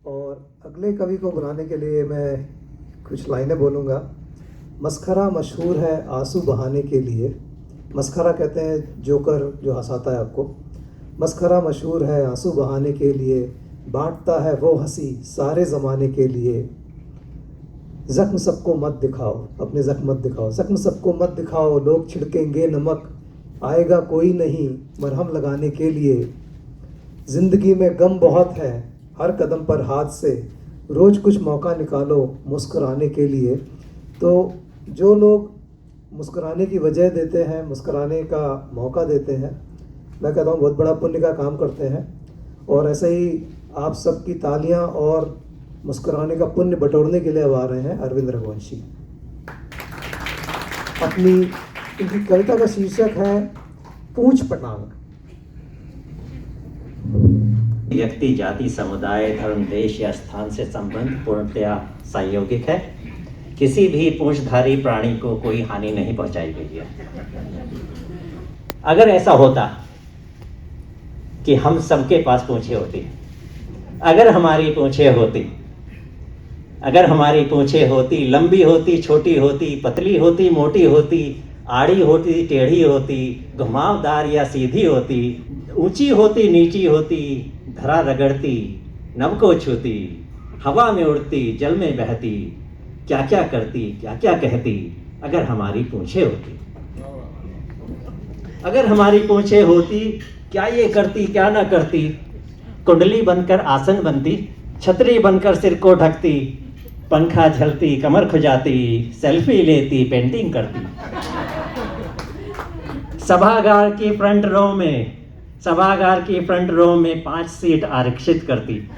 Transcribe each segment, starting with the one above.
और अगले कवि को बुलाने के लिए मैं कुछ लाइनें बोलूँगा। मस्खरा मशहूर है आंसू बहाने के लिए। मस्खरा कहते हैं जोकर जो हंसाता है आपको। मस्खरा मशहूर है आंसू बहाने के लिए, बांटता है वो हंसी सारे ज़माने के लिए। ज़ख्म सबको मत दिखाओ, अपने ज़ख्म मत दिखाओ, ज़ख्म सबको मत दिखाओ, लोग छिड़केंगे नमक, आएगा कोई नहीं मरहम लगाने के लिए। ज़िंदगी में गम बहुत है हर कदम पर हाथ से, रोज़ कुछ मौका निकालो मुस्कुराने के लिए। तो जो लोग मुस्कुराने की वजह देते हैं, मुस्कुराने का मौका देते हैं, मैं कहता हूँ बहुत बड़ा पुण्य का काम करते हैं। और ऐसे ही आप सबकी तालियां और मुस्कुराने का पुण्य बटोरने के लिए अब आ रहे हैं अरविंद रघुवंशी। अपनी इनकी कविता का शीर्षक है पूंछ पटांग। व्यक्ति, जाति, समुदाय, धर्म, देश या स्थान से संबंध पूर्णतया संयोगिक है। किसी भी पूंछधारी प्राणी को कोई हानि नहीं पहुंचाई गई है। अगर ऐसा होता कि हम सबके पास पूंछें होती, अगर हमारी पूंछें होती, लंबी होती, छोटी होती, पतली होती, मोटी होती, आड़ी होती, टेढ़ी होती, घुमावदार या सीधी होती, ऊंची होती, नीची होती, धरा रगड़ती, नभ को छूती, हवा में उड़ती, जल में बहती, क्या क्या करती, क्या क्या कहती, अगर हमारी पूंछें होती। अगर हमारी पूंछें होती, क्या ये करती, क्या ना करती। कुंडली बनकर आसन बनती, छतरी बनकर सिर को ढकती, पंखा झलती, कमर खुजाती, सेल्फी लेती, पेंटिंग करती। सभागार की फ्रंट रो में 5 सीट आरक्षित करती।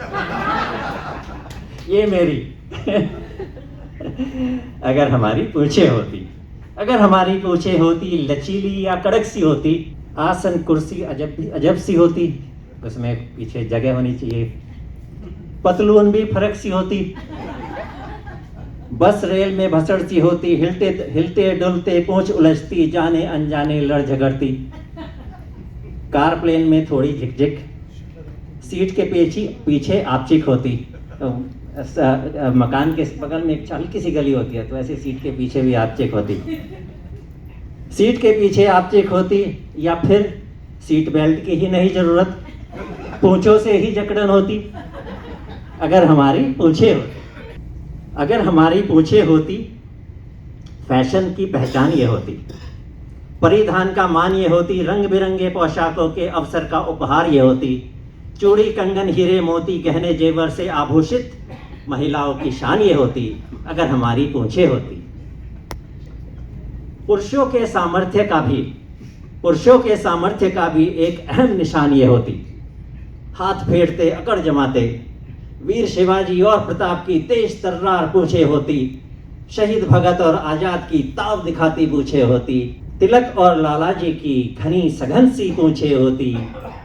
ये मेरी अगर हमारी पूंछें होती, लचीली या कड़क सी होती, आसन कुर्सी अजब सी होती, उसमें पीछे जगह होनी चाहिए, पतलून भी फर्क सी होती, बस रेल में भसड़ सी होती, हिलते डुलते पूंछ उलझती, जाने अनजाने लड़ झगड़ती, कार प्लेन में थोड़ी झिकझिक, सीट के पीछे आपचिक होती। मकान के बगल में एक हल्की सी गली होती है, तो ऐसे सीट के पीछे भी आपचिक होती। सीट के पीछे आपचिक होती, या फिर सीट बेल्ट की ही नहीं जरूरत, पूंछों से ही जकड़न होती। अगर हमारी पूंछें होती, फैशन की पहचान ये होती, परिधान का मान ये होती, रंग बिरंगे पोशाकों के अवसर का उपहार ये होती, चूड़ी कंगन हीरे मोती गहने जेवर से आभूषित महिलाओं की शान ये होती। अगर हमारी पूंछें होती। पुरुषों के सामर्थ्य का भी एक अहम निशान ये होती, हाथ फेरते अकड़ जमाते, वीर शिवाजी और प्रताप की तेज तर्रार पूंछें होती, शहीद भगत और आजाद की ताव दिखाती पूंछें होती, तिलक और लालाजी की घनी सघन सी पूंछें होती,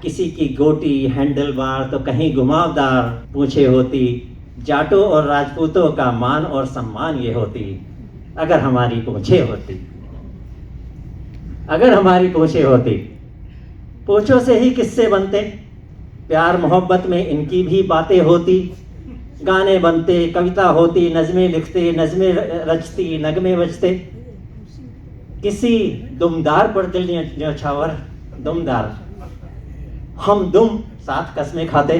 किसी की गोटी हैंडल बार तो कहीं घुमावदार पूंछें होती, जाटों और राजपूतों का मान और सम्मान ये होती। अगर हमारी पूंछें होती। पूंछों से ही किस्से बनते, प्यार मोहब्बत में इनकी भी बातें होती, गाने बनते, कविता होती, नज़में लिखते, नज़में रचती, नगमे बजते, किसी दुमदार पर दिल न्यौछावर, दुमदार हम दुम साथ कसमें खाते,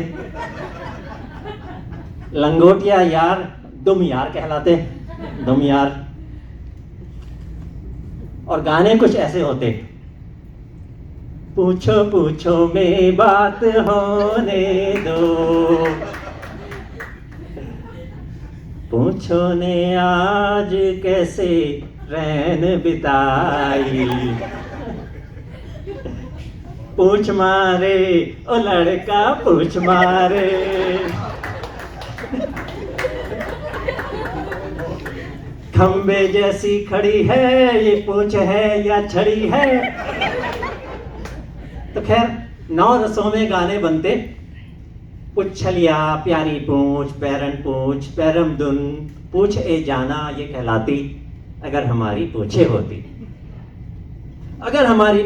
लंगोटिया यार दुम यार कहलाते, दुम यार। और गाने कुछ ऐसे होते, पूछो पूछो में बात होने दो, पूछो ने आज कैसे रैन बिताई, पूछ मारे ओ लड़का पूछ मारे। खंबे जैसी खड़ी है ये पूंछ है या छड़ी है। तो खैर 9 रसों में गाने बनते, पुच्छलिया, प्यारी पूंछ, पैरन पूंछ, पैरम दुन, पूछ ए जाना ये कहलाती। अगर हमारी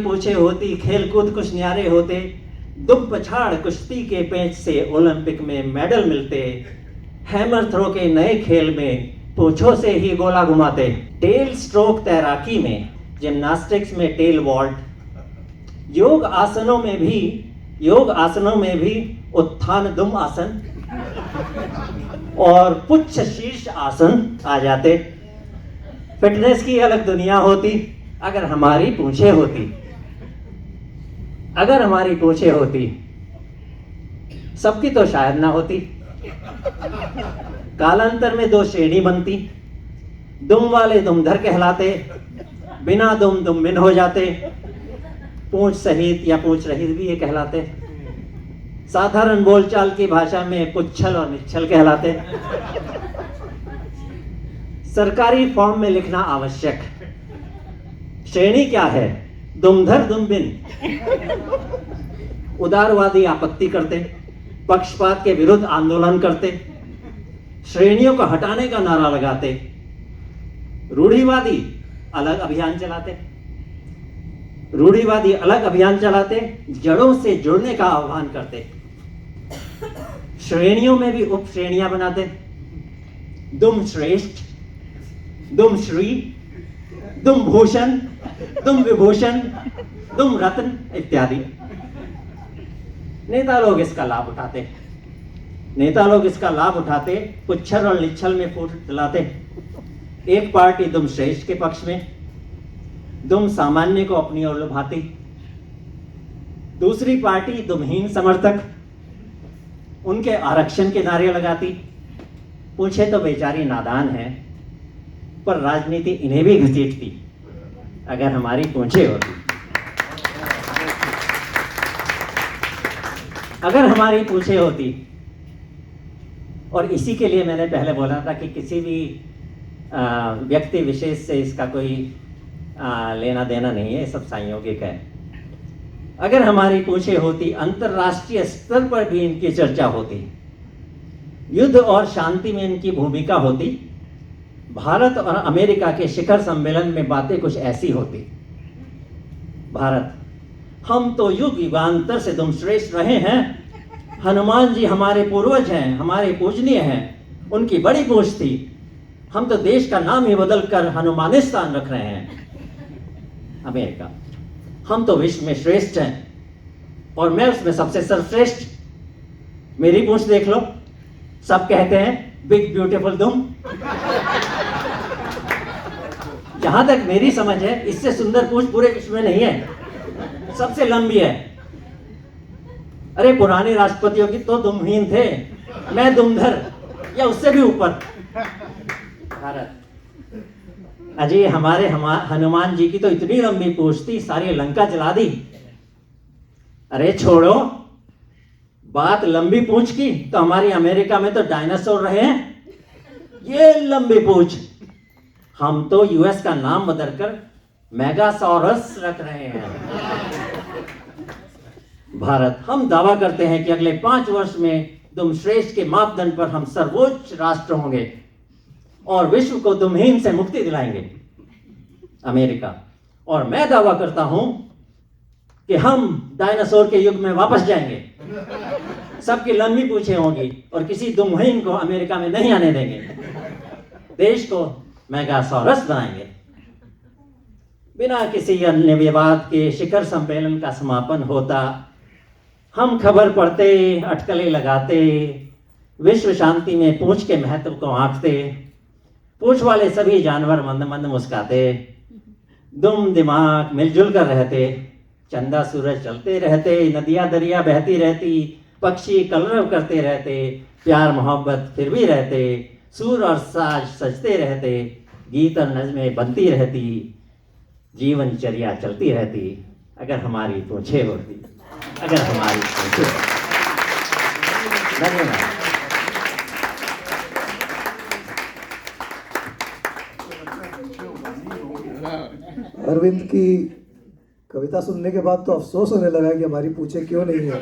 पूंछें होती, खेल कूद कुछ न्यारे होते, दुम पछाड़ कुश्ती के पेंच से ओलंपिक में मेडल मिलते, हैमर थ्रो के नए खेल में पूंछों से ही गोला घुमाते, टेल स्ट्रोक तैराकी में, जिम्नास्टिक्स में टेल वॉल्ट, योग आसनों में भी उत्थान दुम आसन और पुच्छ शीर्ष आसन आ जाते। फिटनेस की अलग दुनिया होती अगर हमारी पूंछें होती, सबकी तो शायद ना होती। कालांतर में दो श्रेणी बनती, दुम वाले दुमधर कहलाते, बिना दुम दुम्बिन हो जाते, पूंछ सहित या पूंछ रहित भी ये कहलाते। साधारण बोलचाल की भाषा में पुच्छल और निच्छल कहलाते। सरकारी फॉर्म में लिखना आवश्यक। श्रेणी क्या है? दुमधर दुम्बिन। उदारवादी आपत्ति करते, पक्षपात के विरुद्ध आंदोलन करते, श्रेणियों को हटाने का नारा लगाते। रूढ़िवादी अलग अभियान चलाते, जड़ों से जुड़ने का आह्वान करते। श्रेणियों में भी उप श्रेणियां बनाते, दुम श्रेष्ठ, दुम श्री, दुम भूषण, दुम विभूषण, दुम रत्न इत्यादि। नेता लोग इसका लाभ उठाते, पुच्छर और निच्छल में फूट दिलाते। एक पार्टी दुम श्रेष्ठ के पक्ष में, दुम सामान्य को अपनी ओर लुभाती। दूसरी पार्टी दुमहीन समर्थक, उनके आरक्षण के नारे लगाती। पूछे तो बेचारी नादान है, पर राजनीति इन्हें भी घसीटती अगर हमारी पूंछें होती। और इसी के लिए मैंने पहले बोला था कि किसी भी व्यक्ति विशेष से इसका कोई लेना देना नहीं है, सब संयोगिक है। अगर हमारी पूंछें होती, अंतरराष्ट्रीय स्तर पर भी इनकी चर्चा होती, युद्ध और शांति में इनकी भूमिका होती, भारत और अमेरिका के शिखर सम्मेलन में बातें कुछ ऐसी होती। भारत, हम तो युग युगांतर से तुम श्रेष्ठ रहे हैं। हनुमान जी हमारे पूर्वज हैं, हमारे पूजनीय हैं, उनकी बड़ी पूछ थी। हम तो देश का नाम ही बदलकर हनुमानिस्तान रख रहे हैं। अमेरिका, हम तो विश्व में श्रेष्ठ हैं और मैं उसमें सबसे सर्वश्रेष्ठ। मेरी पूंछ देख लो, सब कहते हैं बिग ब्यूटीफुल दुम। जहां तक मेरी समझ है, इससे सुंदर पूंछ पूरे विश्व में नहीं है, सबसे लंबी है। अरे पुराने राष्ट्रपतियों की तो दुमहीन थे, मैं दुमधर या उससे भी ऊपर। भारत, अजय हमारे हनुमान जी की तो इतनी लंबी पूंछ थी, सारी लंका जला दी। अरे छोड़ो बात लंबी पूंछ की, तो हमारी अमेरिका में तो डायनासोर रहे हैं। ये लंबी पूंछ, हम तो यूएस का नाम बदलकर मेगासॉरस रख रहे हैं। भारत, हम दावा करते हैं कि अगले 5 वर्ष में तुम श्रेष्ठ के मापदंड पर हम सर्वोच्च राष्ट्र होंगे और विश्व को दुमहीन से मुक्ति दिलाएंगे। अमेरिका, और मैं दावा करता हूं कि हम डायनासोर के युग में वापस जाएंगे। सबकी लंबी पूंछें होंगी और किसी दुमहीन को अमेरिका में नहीं आने देंगे। देश को मेगासॉरस बनाएंगे। बिना किसी अन्य विवाद के शिखर सम्मेलन का समापन होता, हम खबर पढ़ते, अटकलें लगाते, विश्व शांति में पूंछ के महत्व को आंकते, पूंछ वाले सभी जानवर मंद मंद मुस्काते, दुम दिमाग मिलजुल कर रहते, चंदा सूरज चलते रहते, नदियां दरिया बहती रहती, पक्षी कलरव करते रहते, प्यार मोहब्बत फिर भी रहते, सुर और साज सजते रहते, गीत और नज़में बनती रहती, जीवन चर्या चलती रहती अगर हमारी पूंछें होती, अगर हमारी पूंछें होती। धन्यवाद। अरविंद की कविता सुनने के बाद तो अफसोस होने लगा कि हमारी पूंछें क्यों नहीं है।